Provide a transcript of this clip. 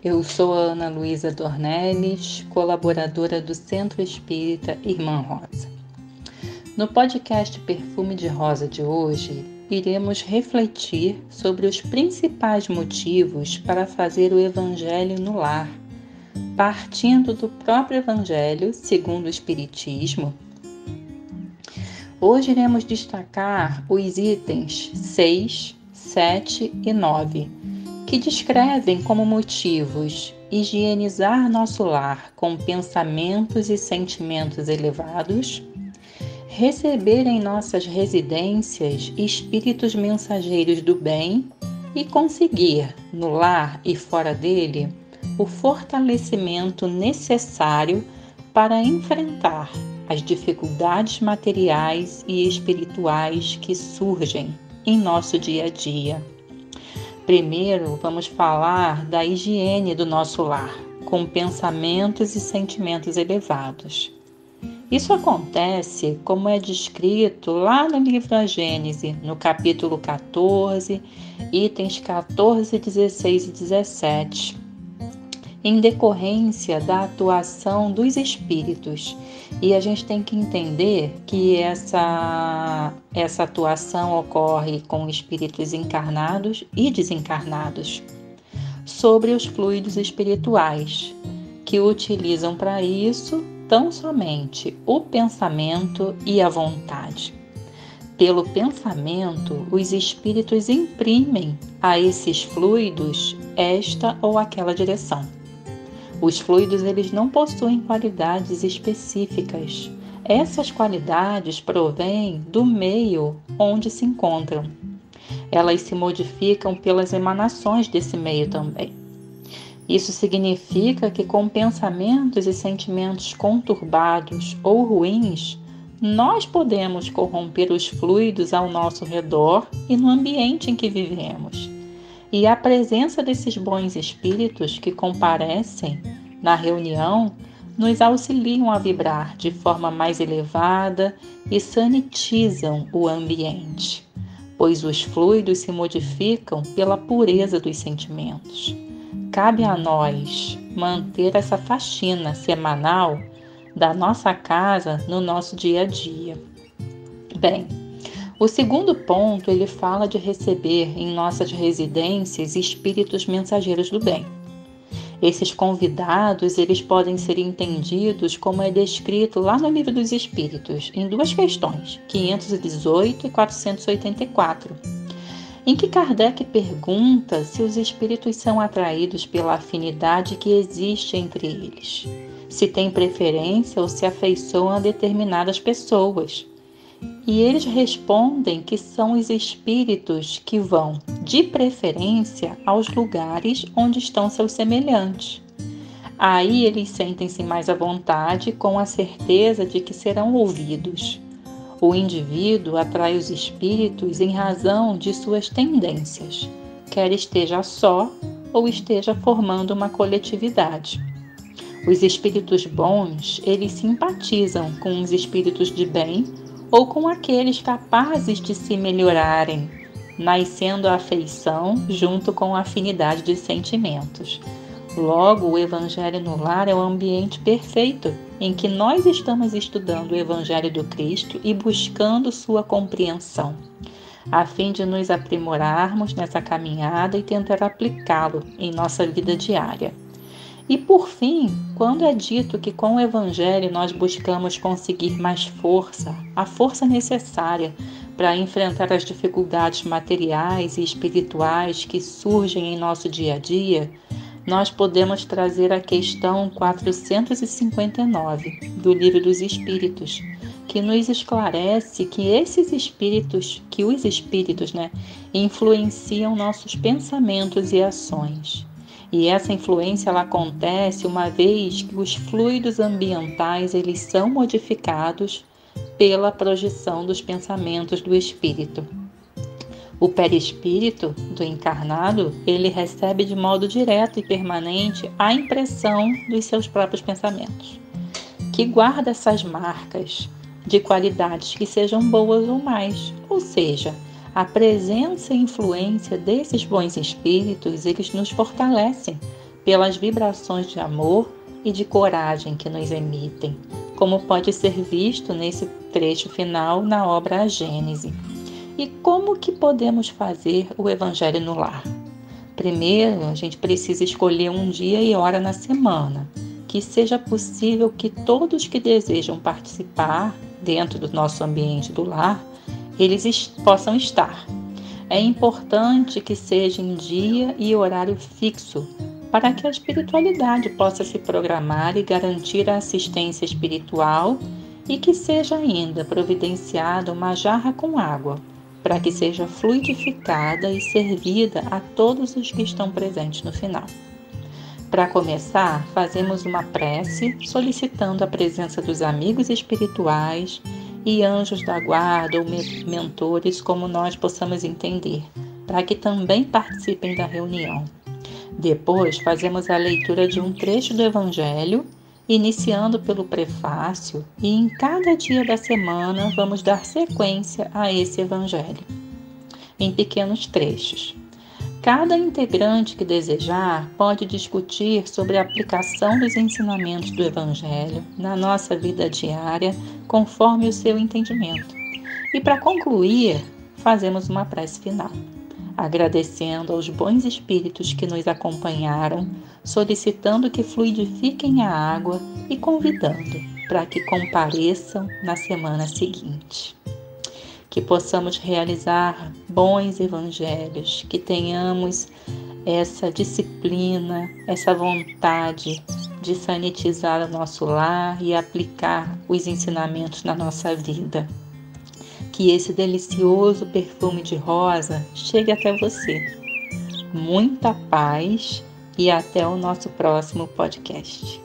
Eu sou a Ana Luísa Dornelles, colaboradora do Centro Espírita Irmã Rosa. No podcast Perfume de Rosa de hoje, iremos refletir sobre os principais motivos para fazer o Evangelho no lar, partindo do próprio Evangelho segundo o Espiritismo. Hoje iremos destacar os itens 6, 7 e 9, que descrevem como motivos higienizar nosso lar com pensamentos e sentimentos elevados, receber em nossas residências espíritos mensageiros do bem e conseguir, no lar e fora dele, o fortalecimento necessário para enfrentar as dificuldades materiais e espirituais que surgem em nosso dia a dia. Primeiro, vamos falar da higiene do nosso lar, com pensamentos e sentimentos elevados. Isso acontece como é descrito lá no livro A Gênese, no capítulo 14, itens 14, 16 e 17, em decorrência da atuação dos espíritos. E a gente tem que entender que essa atuação ocorre com espíritos encarnados e desencarnados sobre os fluidos espirituais, que utilizam para isso tão somente o pensamento e a vontade. Pelo pensamento, os espíritos imprimem a esses fluidos esta ou aquela direção. Os fluidos eles não possuem qualidades específicas. Essas qualidades provêm do meio onde se encontram. Elas se modificam pelas emanações desse meio também. Isso significa que com pensamentos e sentimentos conturbados ou ruins, nós podemos corromper os fluidos ao nosso redor e no ambiente em que vivemos. E a presença desses bons espíritos que comparecem na reunião nos auxiliam a vibrar de forma mais elevada e sanitizam o ambiente, pois os fluidos se modificam pela pureza dos sentimentos. Cabe a nós manter essa faxina semanal da nossa casa no nosso dia a dia. Bem, o segundo ponto, ele fala de receber em nossas residências espíritos mensageiros do bem. Esses convidados, eles podem ser entendidos como é descrito lá no Livro dos Espíritos, em duas questões, 518 e 484, em que Kardec pergunta se os espíritos são atraídos pela afinidade que existe entre eles, se têm preferência ou se afeiçoam a determinadas pessoas. E eles respondem que são os espíritos que vão, de preferência, aos lugares onde estão seus semelhantes. Aí eles sentem-se mais à vontade, com a certeza de que serão ouvidos. O indivíduo atrai os espíritos em razão de suas tendências, quer esteja só ou esteja formando uma coletividade. Os espíritos bons, eles simpatizam com os espíritos de bem ou com aqueles capazes de se melhorarem, nascendo a afeição junto com a afinidade de sentimentos. Logo, o Evangelho no lar é o ambiente perfeito em que nós estamos estudando o Evangelho do Cristo e buscando sua compreensão, a fim de nos aprimorarmos nessa caminhada e tentar aplicá-lo em nossa vida diária. E por fim, quando é dito que com o Evangelho nós buscamos conseguir mais força, a força necessária para enfrentar as dificuldades materiais e espirituais que surgem em nosso dia a dia, nós podemos trazer a questão 459 do Livro dos Espíritos, que nos esclarece que os espíritos, influenciam nossos pensamentos e ações. E essa influência ela acontece uma vez que os fluidos ambientais eles são modificados pela projeção dos pensamentos do espírito. O perispírito do encarnado, ele recebe de modo direto e permanente a impressão dos seus próprios pensamentos, que guarda essas marcas de qualidades que sejam boas ou mais, ou seja, a presença e influência desses bons espíritos, eles nos fortalecem pelas vibrações de amor e de coragem que nos emitem, como pode ser visto nesse trecho final na obra A Gênese. E como que podemos fazer o Evangelho no Lar? Primeiro, a gente precisa escolher um dia e hora na semana, que seja possível que todos que desejam participar dentro do nosso ambiente do lar, eles possam estar. É importante que seja em dia e horário fixo, para que a espiritualidade possa se programar e garantir a assistência espiritual e que seja ainda providenciada uma jarra com água, para que seja fluidificada e servida a todos os que estão presentes no final. Para começar, fazemos uma prece solicitando a presença dos amigos espirituais e anjos da guarda ou mentores, como nós possamos entender, para que também participem da reunião. Depois, fazemos a leitura de um trecho do Evangelho, iniciando pelo prefácio, e em cada dia da semana vamos dar sequência a esse Evangelho, em pequenos trechos. Cada integrante que desejar pode discutir sobre a aplicação dos ensinamentos do Evangelho na nossa vida diária, conforme o seu entendimento. E para concluir, fazemos uma prece final, agradecendo aos bons espíritos que nos acompanharam, solicitando que fluidifiquem a água e convidando para que compareçam na semana seguinte. Que possamos realizar bons evangelhos, que tenhamos essa disciplina, essa vontade de sanitizar o nosso lar e aplicar os ensinamentos na nossa vida. Que esse delicioso perfume de rosa chegue até você. Muita paz e até o nosso próximo podcast.